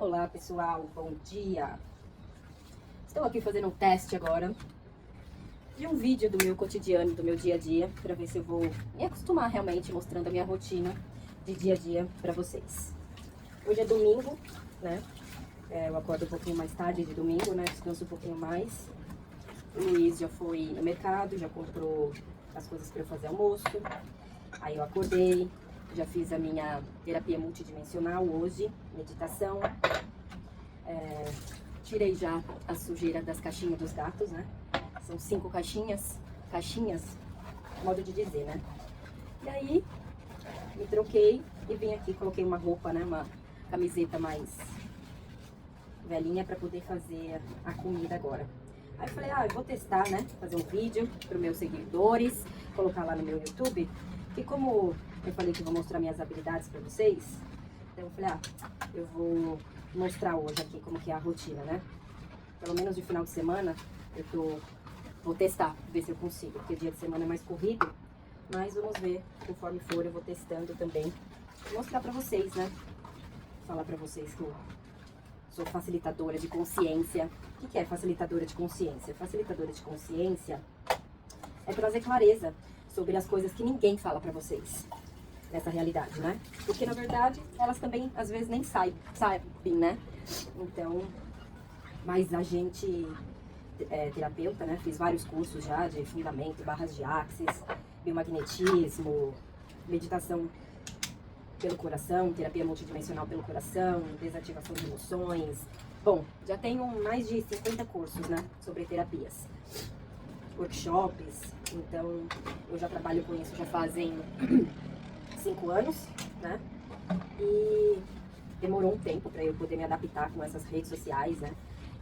Olá pessoal, bom dia! Estou aqui fazendo um teste agora de um vídeo do meu cotidiano, do meu dia a dia, para ver se eu vou me acostumar realmente mostrando a minha rotina de dia a dia para vocês. Hoje é domingo, né? Eu acordo um pouquinho mais tarde de domingo, né? Descanso um pouquinho mais. O Luiz já foi no mercado, já comprou as coisas para eu fazer almoço. Aí eu acordei, já fiz a minha terapia multidimensional hoje, meditação. Tirei já a sujeira das caixinhas dos gatos, né? São 5 caixinhas, modo de dizer, né? E aí, me troquei e vim aqui, coloquei uma roupa, né? Uma camiseta mais velhinha para poder fazer a comida agora. Aí eu falei, eu vou testar, né? Fazer um vídeo para os meus seguidores, colocar lá no meu YouTube. E como eu falei que vou mostrar minhas habilidades para vocês, então eu falei, eu vou mostrar hoje aqui como que é a rotina, né? Pelo menos de final de semana, vou testar, ver se eu consigo, porque dia de semana é mais corrido, mas vamos ver, conforme for, eu vou testando também. Vou mostrar pra vocês, né? Falar pra vocês que eu sou facilitadora de consciência. O que é facilitadora de consciência? Facilitadora de consciência é trazer clareza sobre as coisas que ninguém fala pra vocês nessa realidade, né? Porque, na verdade, elas também, às vezes, nem sabem, né? Então, mas a gente terapeuta, né? Fiz vários cursos já de fundamento, barras de axis, biomagnetismo, meditação pelo coração, terapia multidimensional pelo coração, desativação de emoções. Bom, já tenho mais de 50 cursos, né? Sobre terapias. Workshops, então eu já trabalho com isso já fazem 5 anos, né? E demorou um tempo para eu poder me adaptar com essas redes sociais, né?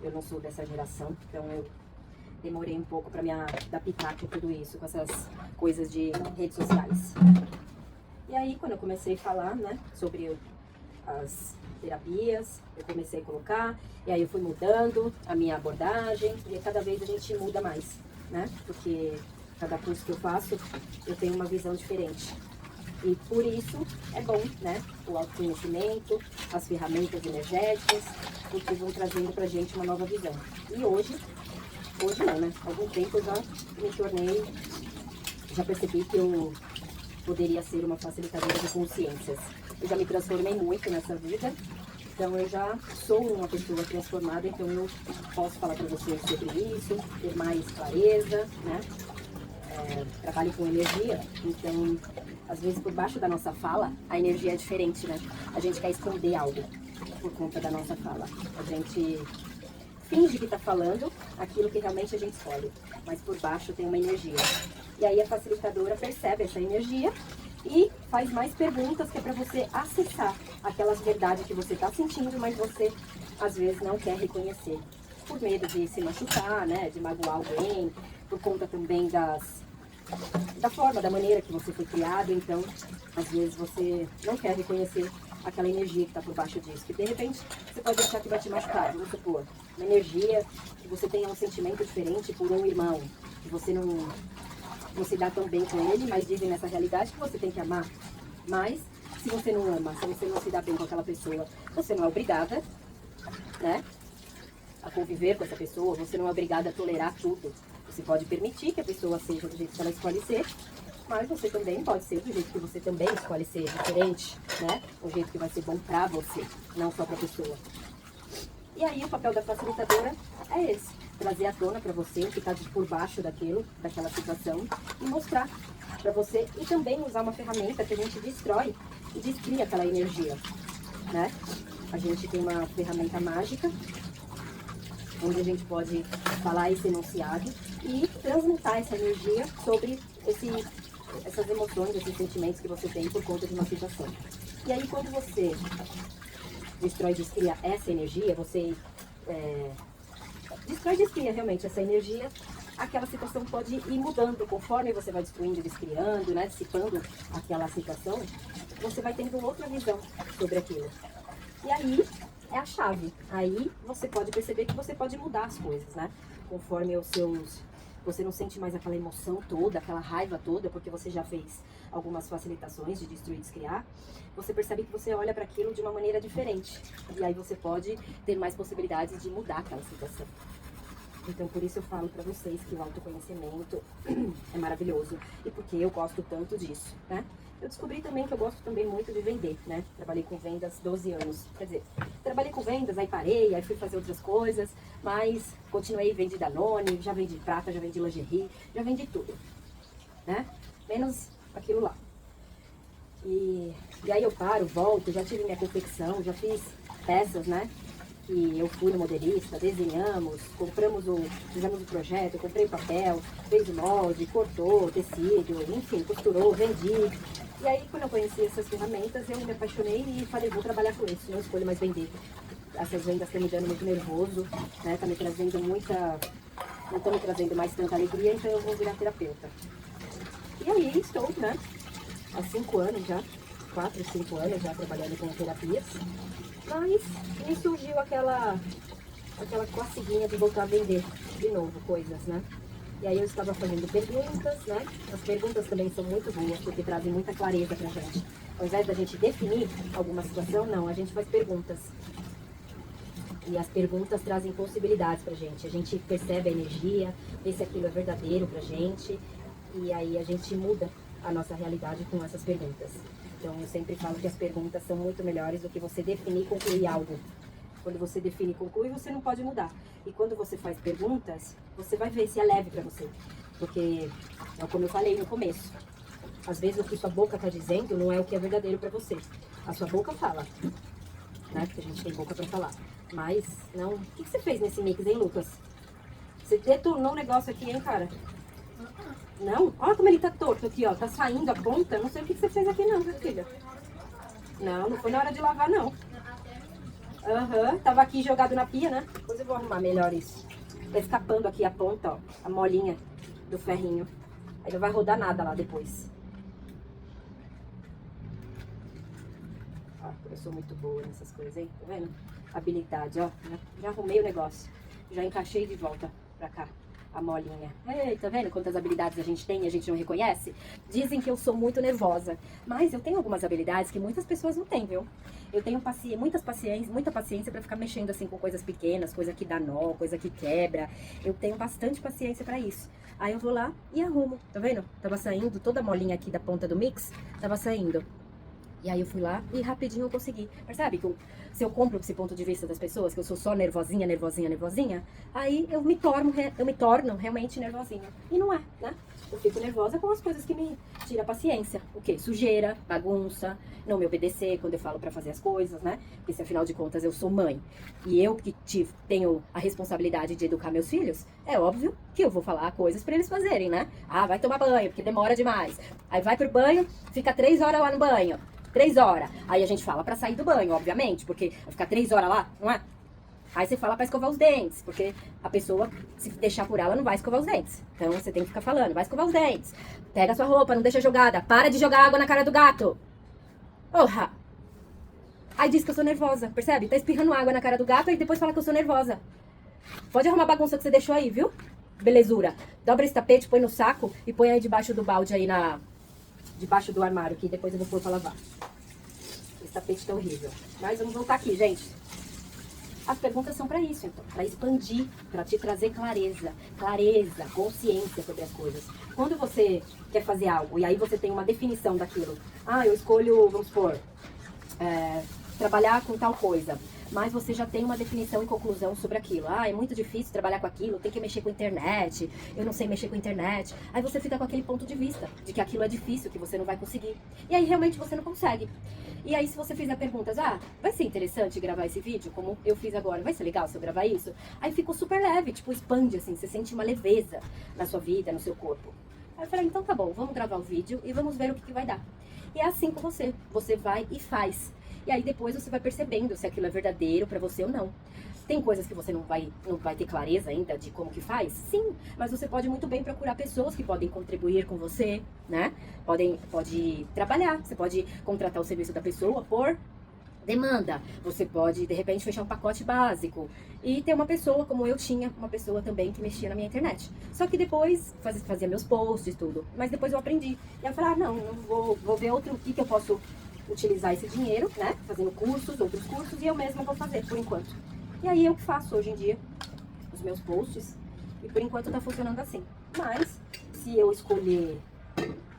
Eu não sou dessa geração, então eu demorei um pouco para me adaptar com tudo isso, com essas coisas de redes sociais. E aí, quando eu comecei a falar, né, sobre as terapias, eu comecei a colocar, e aí eu fui mudando a minha abordagem, e cada vez a gente muda mais, né? Porque cada curso que eu faço, eu tenho uma visão diferente. E por isso é bom, né? O autoconhecimento, as ferramentas energéticas, porque vão trazendo pra gente uma nova visão. E hoje não, né? Há algum tempo eu já me tornei, já percebi que eu poderia ser uma facilitadora de consciências. Eu já me transformei muito nessa vida, então eu já sou uma pessoa transformada, então eu posso falar pra vocês sobre isso, ter mais clareza, né? Trabalho com energia, então às vezes por baixo da nossa fala a energia é diferente, né? A gente quer esconder algo por conta da nossa fala. A gente finge que tá falando aquilo que realmente a gente escolhe, mas por baixo tem uma energia. E aí a facilitadora percebe essa energia e faz mais perguntas que é para você acessar aquelas verdades que você tá sentindo, mas você às vezes não quer reconhecer. Por medo de se machucar, né? De magoar alguém, por conta também da forma, da maneira que você foi criado, então às vezes você não quer reconhecer aquela energia que está por baixo disso, que de repente você pode achar que vai te machucar, vamos supor, uma energia que você tenha um sentimento diferente por um irmão, que você não se dá tão bem com ele, mas dizem nessa realidade que você tem que amar, mas se você não ama, se você não se dá bem com aquela pessoa, você não é obrigada, né, a conviver com essa pessoa, você não é obrigada a tolerar tudo. Você pode permitir que a pessoa seja do jeito que ela escolhe ser, mas você também pode ser do jeito que você também escolhe ser, diferente, né? Um jeito que vai ser bom pra você, não só pra pessoa. E aí o papel da facilitadora é esse, trazer à tona pra você o que tá por baixo daquela situação e mostrar pra você e também usar uma ferramenta que a gente destrói e descria aquela energia, né? A gente tem uma ferramenta mágica onde a gente pode falar esse enunciado e transmutar essa energia sobre essas emoções, esses sentimentos que você tem por conta de uma situação. E aí, quando você destrói e descria essa energia, você destrói e descria realmente essa energia, aquela situação pode ir mudando conforme você vai destruindo e descriando, né, dissipando aquela situação, você vai tendo outra visão sobre aquilo. E aí é a chave. Aí você pode perceber que você pode mudar as coisas, né? Conforme você não sente mais aquela emoção toda, aquela raiva toda, porque você já fez algumas facilitações de destruir e descriar, você percebe que você olha para aquilo de uma maneira diferente. E aí você pode ter mais possibilidades de mudar aquela situação. Então, por isso eu falo para vocês que o autoconhecimento é maravilhoso. E porque eu gosto tanto disso, né? Eu descobri também que eu gosto também muito de vender, né? Trabalhei com vendas 12 anos. Quer dizer, trabalhei com vendas, aí parei, aí fui fazer outras coisas. Mas continuei, vendi Danone, já vendi prata, já vendi lingerie, já vendi tudo, né? Menos aquilo lá. E aí eu paro, volto, já tive minha confecção, já fiz peças, né? Que eu fui no modelista, desenhamos, fizemos o projeto, eu comprei papel, fez o molde, cortou, tecido, enfim, costurou, vendi. E aí, quando eu conheci essas ferramentas, eu me apaixonei e falei, vou trabalhar com isso, não escolho mais vender. Essas vendas estão me dando muito nervoso, né? Tá me trazendo não estão me trazendo mais tanta alegria, então eu vou virar terapeuta. E aí, estou, né? Há 5 anos já, 4, 5 anos já trabalhando com terapias. Mas me surgiu aquela coceguinha de voltar a vender de novo coisas, né? E aí eu estava fazendo perguntas, né? As perguntas também são muito boas, porque trazem muita clareza pra gente. Ao invés da gente definir alguma situação, não, a gente faz perguntas. E as perguntas trazem possibilidades pra gente. A gente percebe a energia, vê se aquilo é verdadeiro pra gente. E aí a gente muda a nossa realidade com essas perguntas. Então, eu sempre falo que as perguntas são muito melhores do que você definir e concluir algo. Quando você define e conclui, você não pode mudar. E quando você faz perguntas, você vai ver se é leve pra você. Porque, é como eu falei no começo, às vezes o que sua boca tá dizendo não é o que é verdadeiro pra você. A sua boca fala, né? Porque a gente tem boca pra falar. Mas, não... O que você fez nesse mix, hein, Lucas? Você detonou um negócio aqui, hein, cara? Não? Olha como ele tá torto aqui, ó. Tá saindo a ponta. Não sei o que você fez aqui não, minha filha. Não, não foi na hora de lavar, não. Aham, tava aqui jogado na pia, né? Depois eu vou arrumar melhor isso. Tá escapando aqui a ponta, ó. A molinha do ferrinho. Aí não vai rodar nada lá depois. Ó, eu sou muito boa nessas coisas, hein? Tá vendo? Habilidade, ó. Já arrumei o negócio. Já encaixei de volta pra cá. A molinha. Ei, tá vendo quantas habilidades a gente tem e a gente não reconhece? Dizem que eu sou muito nervosa, mas eu tenho algumas habilidades que muitas pessoas não têm, viu? Eu tenho muita paciência pra ficar mexendo assim com coisas pequenas, coisa que dá nó, coisa que quebra. Eu tenho bastante paciência pra isso. Aí eu vou lá e arrumo, tá vendo? Tava saindo toda a molinha aqui da ponta do mix, tava saindo. E aí eu fui lá e rapidinho eu consegui. Percebe que se eu compro esse ponto de vista das pessoas, que eu sou só nervosinha, aí eu me torno realmente nervosinha. E não é, né? Eu fico nervosa com as coisas que me tiram a paciência. O quê? Sujeira, bagunça, não me obedecer quando eu falo pra fazer as coisas, né? Porque se afinal de contas eu sou mãe e eu que tenho a responsabilidade de educar meus filhos, é óbvio que eu vou falar coisas pra eles fazerem, né? Ah, vai tomar banho, porque demora demais. Aí vai pro banho, fica 3 horas lá no banho. 3 horas. Aí a gente fala pra sair do banho, obviamente, porque vai ficar 3 horas lá, não é? Aí você fala pra escovar os dentes, porque a pessoa, se deixar por ela, não vai escovar os dentes. Então você tem que ficar falando, vai escovar os dentes. Pega a sua roupa, não deixa jogada. Para de jogar água na cara do gato. Porra! Aí diz que eu sou nervosa, percebe? Tá espirrando água na cara do gato e depois fala que eu sou nervosa. Pode arrumar a bagunça que você deixou aí, viu? Belezura. Dobra esse tapete, põe no saco e põe aí debaixo do balde aí debaixo do armário, que depois eu vou pôr pra lavar. Esse tapete tá horrível. Mas vamos voltar aqui, gente. As perguntas são pra isso, então. Pra expandir, pra te trazer clareza, consciência sobre as coisas. Quando você quer fazer algo e aí você tem uma definição daquilo. Ah, eu escolho, vamos supor, trabalhar com tal coisa. Mas você já tem uma definição e conclusão sobre aquilo. Ah, é muito difícil trabalhar com aquilo, tem que mexer com a internet, eu não sei mexer com a internet. Aí você fica com aquele ponto de vista, de que aquilo é difícil, que você não vai conseguir. E aí realmente você não consegue. E aí se você fizer perguntas, vai ser interessante gravar esse vídeo, como eu fiz agora, vai ser legal se eu gravar isso? Aí ficou super leve, tipo, expande assim, você sente uma leveza na sua vida, no seu corpo. Aí eu falei, então tá bom, vamos gravar o vídeo e vamos ver o que vai dar. E é assim com você, você vai e faz. E aí depois você vai percebendo se aquilo é verdadeiro pra você ou não. Tem coisas que você não vai ter clareza ainda de como que faz? Sim, mas você pode muito bem procurar pessoas que podem contribuir com você, né? Pode trabalhar, você pode contratar o serviço da pessoa por demanda. Você pode, de repente, fechar um pacote básico e ter uma pessoa, como eu tinha, uma pessoa também que mexia na minha internet. Só que depois fazia meus posts, tudo. Mas depois eu aprendi. E eu falei, não, vou ver o que eu posso utilizar esse dinheiro, né? Fazendo cursos, outros cursos, e eu mesma vou fazer, por enquanto. E aí eu faço hoje em dia os meus posts, e por enquanto tá funcionando assim. Mas, se eu escolher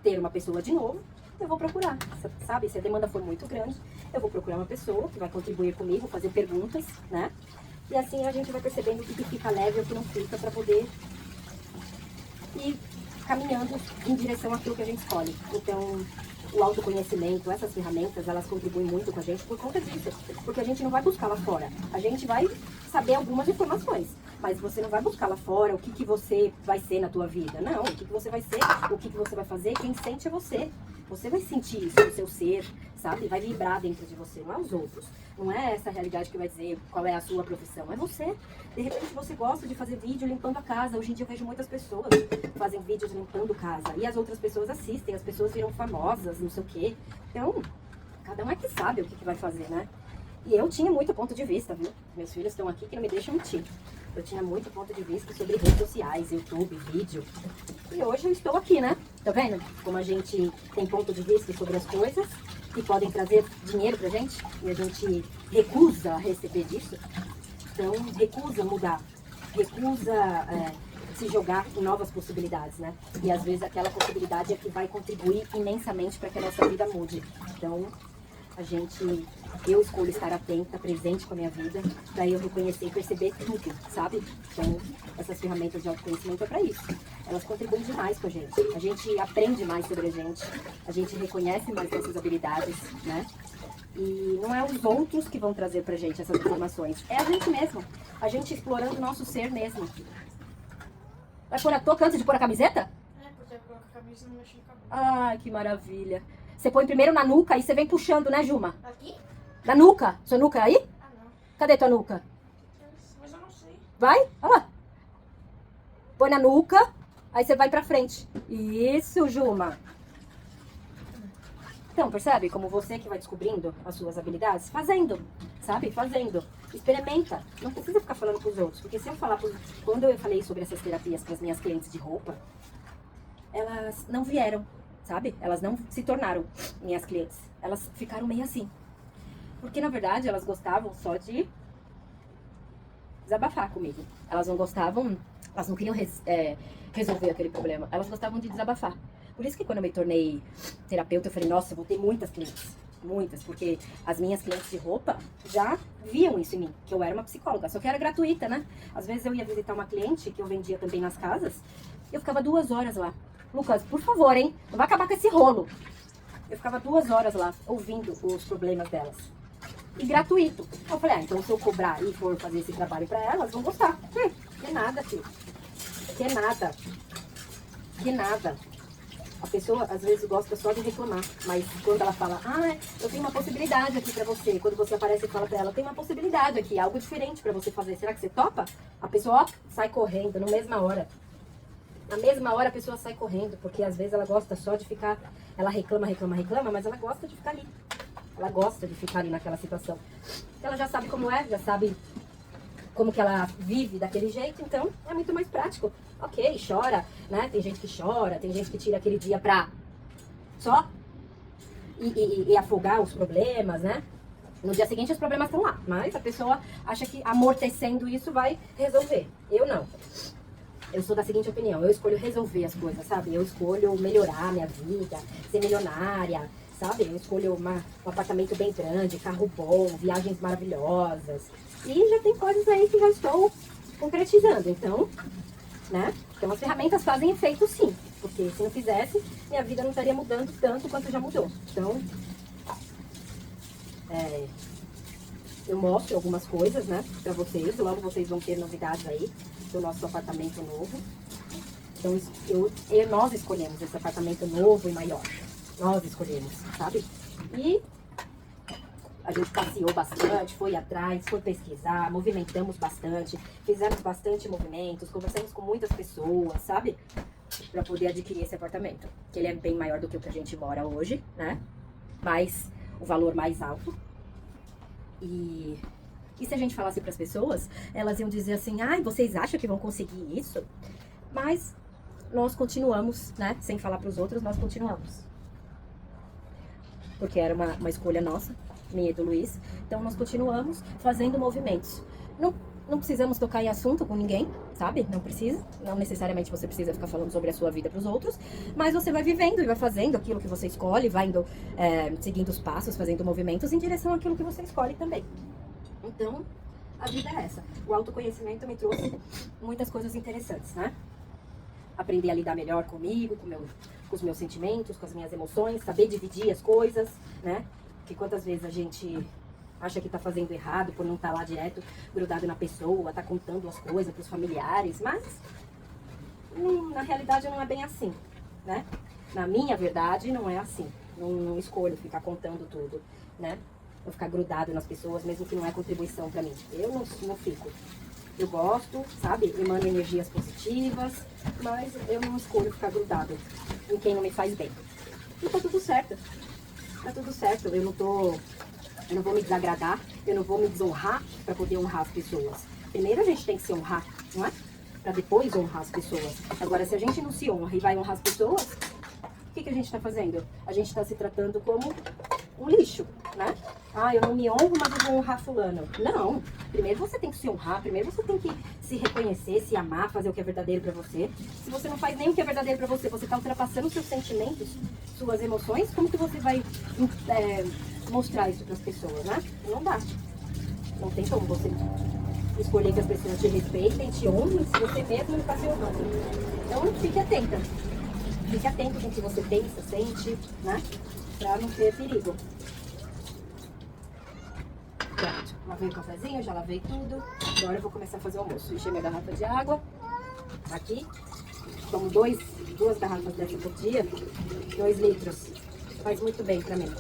ter uma pessoa de novo, eu vou procurar, sabe? Se a demanda for muito grande, eu vou procurar uma pessoa que vai contribuir comigo, fazer perguntas, né? E assim a gente vai percebendo o que fica leve e o que não fica, para poder ir caminhando em direção àquilo que a gente escolhe. Então, o autoconhecimento, essas ferramentas, elas contribuem muito com a gente por conta disso. Porque a gente não vai buscar lá fora. A gente vai saber algumas informações, mas você não vai buscar lá fora o que você vai ser na tua vida. Não, o que você vai ser, o que você vai fazer, quem sente é você. Você vai sentir isso no seu ser, sabe? Vai vibrar dentro de você, não é os outros. Não é essa realidade que vai dizer qual é a sua profissão, é você. De repente você gosta de fazer vídeo limpando a casa. Hoje em dia eu vejo muitas pessoas fazem vídeos limpando casa. E as outras pessoas assistem, as pessoas viram famosas, não sei o quê. Então, cada um é que sabe o que vai fazer, né? E eu tinha muito ponto de vista, viu? Meus filhos estão aqui que não me deixam mentir. Eu tinha muito ponto de vista sobre redes sociais, YouTube, vídeo. E hoje eu estou aqui, né? Tá vendo? Como a gente tem ponto de vista sobre as coisas que podem trazer dinheiro pra gente e a gente recusa receber disso. Então, recusa mudar, recusa se jogar em novas possibilidades, né? E às vezes aquela possibilidade é que vai contribuir imensamente para que a nossa vida mude. Então, eu escolho estar atenta, presente com a minha vida, para eu reconhecer e perceber tudo, sabe? Então, essas ferramentas de autoconhecimento é para isso. Elas contribuem demais com a gente aprende mais sobre a gente reconhece mais nossas habilidades, né? E não é os outros que vão trazer pra gente essas informações, é a gente mesmo, a gente explorando o nosso ser mesmo. Vai pôr a touca antes de pôr a camiseta? É, porque eu coloco a camisa e não mexo no cabelo. Ai, que maravilha. Você põe primeiro na nuca e você vem puxando, né, Juma? Aqui? Na nuca. Sua nuca é aí? Ah, não. Cadê tua nuca? Mas eu não sei. Vai, olha lá. Põe na nuca, aí você vai pra frente. Isso, Juma. Então, percebe como você que vai descobrindo as suas habilidades? Fazendo, sabe? Fazendo. Experimenta. Não precisa ficar falando pros outros. Porque se eu falar quando eu falei sobre essas terapias para as minhas clientes de roupa, elas não vieram, sabe? Elas não se tornaram minhas clientes. Elas ficaram meio assim. Porque, na verdade, elas gostavam só de desabafar comigo. Elas não gostavam, elas não queriam resolver aquele problema. Elas gostavam de desabafar. Por isso que quando eu me tornei terapeuta, eu falei, nossa, eu vou ter muitas clientes. Muitas, porque as minhas clientes de roupa já viam isso em mim, que eu era uma psicóloga, só que era gratuita, né? Às vezes eu ia visitar uma cliente, que eu vendia também nas casas, eu ficava 2 horas lá. Lucas, por favor, hein? Não vai acabar com esse rolo. Eu ficava 2 horas lá, ouvindo os problemas delas. E gratuito. Eu falei, então se eu cobrar e for fazer esse trabalho pra elas, vão gostar. Que nada, filho. Que nada. Que nada. A pessoa, às vezes, gosta só de reclamar. Mas quando ela fala, eu tenho uma possibilidade aqui pra você. Quando você aparece e fala pra ela, tem uma possibilidade aqui, algo diferente pra você fazer. Será que você topa? A pessoa, sai correndo, na mesma hora. Na mesma hora a pessoa sai correndo, porque às vezes ela gosta só de ficar... Ela reclama, mas ela gosta de ficar ali. Ela gosta de ficar ali naquela situação. Ela já sabe como é, já sabe como que ela vive daquele jeito, então é muito mais prático. Ok, chora, né? Tem gente que chora, tem gente que tira aquele dia pra só e afogar os problemas, né? No dia seguinte os problemas estão lá, mas a pessoa acha que amortecendo isso vai resolver. Eu não. Eu sou da seguinte opinião, eu escolho resolver as coisas, sabe? Eu escolho melhorar minha vida, ser milionária, sabe? Eu escolho um apartamento bem grande, carro bom, viagens maravilhosas. E já tem coisas aí que já estou concretizando, então, né? Então as ferramentas fazem efeito sim, porque se não fizesse, minha vida não estaria mudando tanto quanto já mudou. Então, eu mostro algumas coisas, né, pra vocês, logo vocês vão ter novidades aí do nosso apartamento novo. Então, nós escolhemos esse apartamento novo e maior. Nós escolhemos, sabe? E a gente passeou bastante, foi atrás, foi pesquisar, movimentamos bastante, fizemos bastante movimentos, conversamos com muitas pessoas, sabe? Pra poder adquirir esse apartamento. Que ele é bem maior do que o que a gente mora hoje, né? Mas o valor mais alto. E se a gente falasse para as pessoas, elas iam dizer assim, ai, vocês acham que vão conseguir isso? Mas nós continuamos, né? Sem falar para os outros, nós continuamos. Porque era uma escolha nossa, minha e do Luiz. Então nós continuamos fazendo movimentos. Não precisamos tocar em assunto com ninguém, sabe? Não precisa. Não necessariamente você precisa ficar falando sobre a sua vida para os outros. Mas você vai vivendo e vai fazendo aquilo que você escolhe, vai indo, seguindo os passos, fazendo movimentos em direção àquilo que você escolhe também. Então, a vida é essa. O autoconhecimento me trouxe muitas coisas interessantes, né? Aprender a lidar melhor comigo, com os meus sentimentos, com as minhas emoções, saber dividir as coisas, né? Porque quantas vezes a gente acha que tá fazendo errado por não estar lá direto, grudado na pessoa, tá contando as coisas pros familiares, mas na realidade não é bem assim, né? Na minha verdade não é assim. Não escolho ficar contando tudo, né? Eu ficar grudado nas pessoas, mesmo que não é contribuição pra mim. Eu não fico. Eu gosto, sabe? Emano energias positivas, mas eu não escolho ficar grudado em quem não me faz bem. E tá tudo certo. Tá tudo certo. Eu não vou me desagradar, eu não vou me desonrar pra poder honrar as pessoas. Primeiro a gente tem que se honrar, não é? Pra depois honrar as pessoas. Agora, se a gente não se honra e vai honrar as pessoas, o que a gente tá fazendo? A gente tá se tratando como um lixo, né? Ah, eu não me honro, mas eu vou honrar fulano. Não. Primeiro você tem que se honrar, primeiro você tem que se reconhecer, se amar, fazer o que é verdadeiro pra você. Se você não faz nem o que é verdadeiro pra você, você tá ultrapassando seus sentimentos, suas emoções, como que você vai mostrar isso pras pessoas, né? Não dá. Não tem como você escolher que as pessoas te respeitem, te honrem, se você mesmo não tá se honrando. Então, fique atenta. Fique atento com o que você pensa, sente, né? Pra não ter perigo. Pronto, lavei o cafezinho, já lavei tudo. Agora eu vou começar a fazer o almoço. Encher minha garrafa de água. Aqui. Tomo duas garrafas dessa por dia. 2 litros. Faz muito bem pra mim.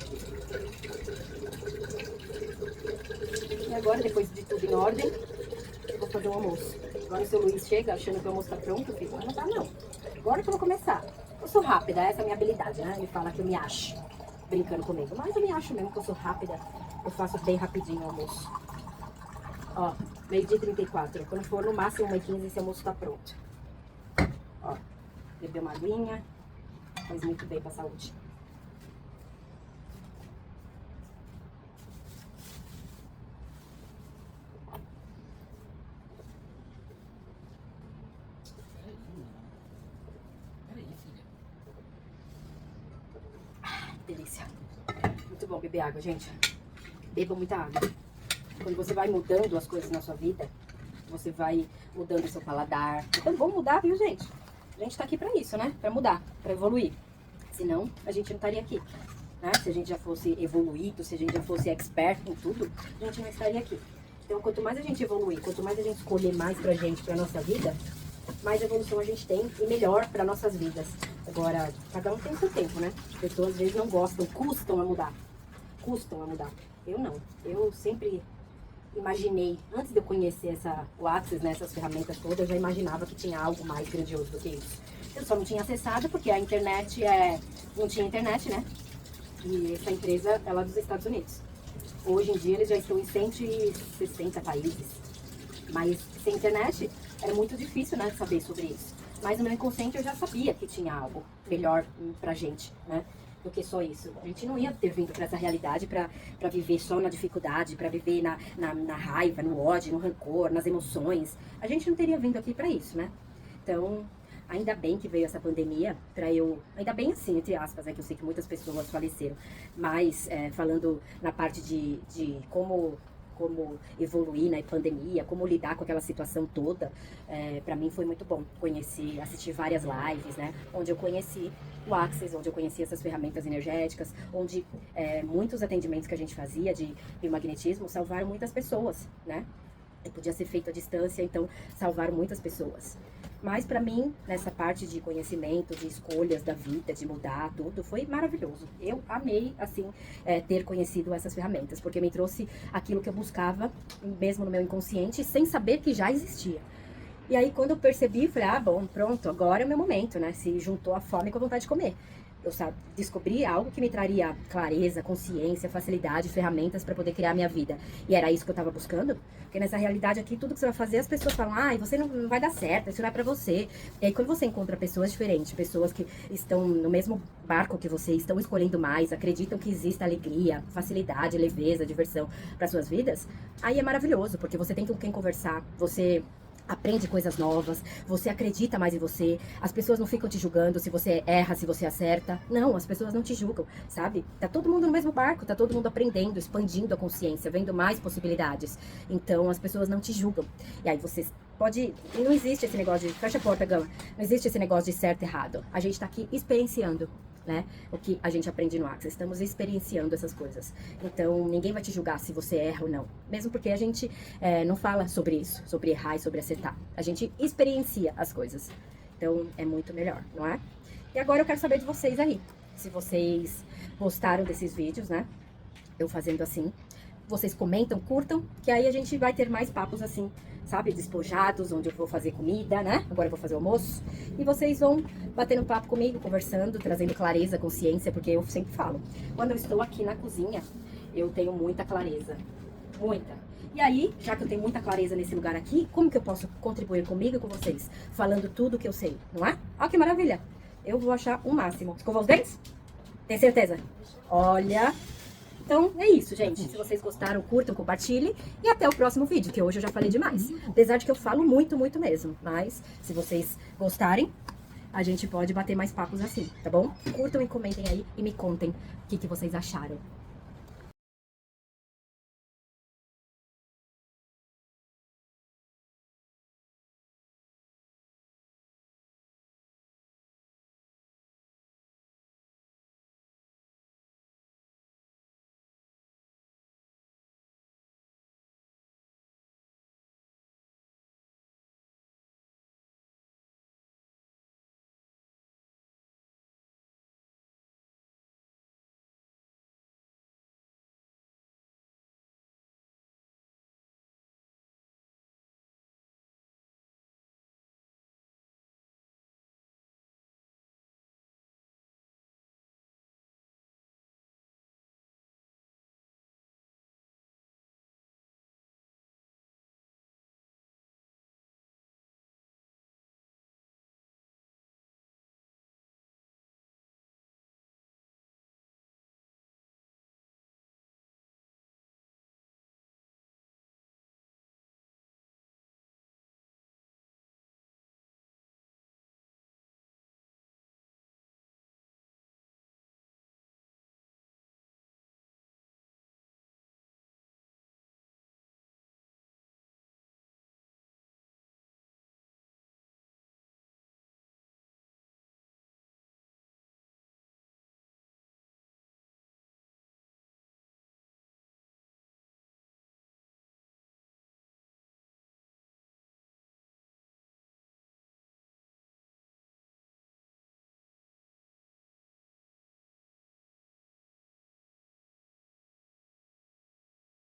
E agora, depois de tudo em ordem, eu vou fazer o almoço. Agora o seu Luiz chega achando que o almoço tá pronto. Eu fico, não tá não. Agora que eu vou começar. Eu sou rápida, essa é a minha habilidade, né? Ele fala que eu me acho, brincando comigo. Mas eu me acho mesmo que eu sou rápida. Eu faço bem rapidinho o almoço. Ó, 12h34. Quando for no máximo 1h15, esse almoço tá pronto. Ó, beber uma aguinha. Faz muito bem pra saúde. Delícia. Muito bom beber água, gente. Beba muita água. Quando você vai mudando as coisas na sua vida, você vai mudando o seu paladar. Então vamos mudar, viu, gente? A gente tá aqui pra isso, né? Pra mudar, pra evoluir. Senão, a gente não estaria aqui, né? Se a gente já fosse evoluído, se a gente já fosse expert em tudo, a gente não estaria aqui. Então, quanto mais a gente evoluir, quanto mais a gente escolher mais pra gente, pra nossa vida, mais evolução a gente tem e melhor para nossas vidas. Agora, cada um tem o seu tempo, né? As pessoas às vezes não gostam, custam a mudar. Custam a mudar. Eu não. Eu sempre imaginei, antes de eu conhecer o Axis, né, essas ferramentas todas, eu já imaginava que tinha algo mais grandioso do que isso. Eu só não tinha acessado porque a internet não tinha internet, né? E essa empresa é lá dos Estados Unidos. Hoje em dia eles já estão em 160 países. Mas sem internet era muito difícil, né, saber sobre isso. Mas no meu inconsciente eu já sabia que tinha algo melhor pra gente, né, do que só isso. A gente não ia ter vindo pra essa realidade pra viver só na dificuldade, pra viver na raiva, no ódio, no rancor, nas emoções. A gente não teria vindo aqui pra isso, né? Então, ainda bem que veio essa pandemia pra eu... Ainda bem assim, entre aspas, que eu sei que muitas pessoas faleceram. Mas, falando na parte de como evoluir na pandemia, como lidar com aquela situação toda, para mim foi muito bom assistir várias lives, né, onde eu conheci o Axis, onde eu conheci essas ferramentas energéticas, onde muitos atendimentos que a gente fazia de biomagnetismo salvaram muitas pessoas, né, e podia ser feito à distância, então salvaram muitas pessoas. Mas para mim, nessa parte de conhecimento, de escolhas da vida, de mudar tudo, foi maravilhoso. Eu amei, assim, ter conhecido essas ferramentas, porque me trouxe aquilo que eu buscava, mesmo no meu inconsciente, sem saber que já existia. E aí, quando eu percebi, falei, bom, pronto, agora é o meu momento, né? Se juntou a fome com a vontade de comer. Eu descobri algo que me traria clareza, consciência, facilidade, ferramentas para poder criar a minha vida. E era isso que eu tava buscando. Porque nessa realidade aqui, tudo que você vai fazer, as pessoas falam, ai, você não vai dar certo, isso não é pra você. E aí, quando você encontra pessoas diferentes, pessoas que estão no mesmo barco que você, estão escolhendo mais, acreditam que existe alegria, facilidade, leveza, diversão para suas vidas, aí é maravilhoso, porque você tem com quem conversar, você aprende coisas novas, você acredita mais em você, as pessoas não ficam te julgando se você erra, se você acerta. Não, as pessoas não te julgam, sabe? Tá todo mundo no mesmo barco, tá todo mundo aprendendo, expandindo a consciência, vendo mais possibilidades. Então as pessoas não te julgam. E aí você pode... Não existe esse negócio de... Fecha a porta, Gama. Não existe esse negócio de certo e errado. A gente tá aqui experienciando, né? O que a gente aprende no Access. Estamos experienciando essas coisas. Então, ninguém vai te julgar se você erra ou não. Mesmo porque a gente não fala sobre isso, sobre errar e sobre acertar. A gente experiencia as coisas. Então, é muito melhor, não é? E agora eu quero saber de vocês aí. Se vocês gostaram desses vídeos, né? Eu fazendo assim. Vocês comentam, curtam, que aí a gente vai ter mais papos assim, sabe? Despojados, onde eu vou fazer comida, né? Agora eu vou fazer almoço. E vocês vão batendo papo comigo, conversando, trazendo clareza, consciência, porque eu sempre falo. Quando eu estou aqui na cozinha, eu tenho muita clareza. Muita. E aí, já que eu tenho muita clareza nesse lugar aqui, como que eu posso contribuir comigo e com vocês? Falando tudo que eu sei, não é? Olha que maravilha. Eu vou achar o máximo. Escovou os dentes? Tem certeza? Olha... Então, é isso, gente. Se vocês gostaram, curtam, compartilhem. E até o próximo vídeo, que hoje eu já falei demais. Apesar de que eu falo muito, muito mesmo. Mas, se vocês gostarem, a gente pode bater mais papos assim, tá bom? Curtam e comentem aí e me contem o que vocês acharam.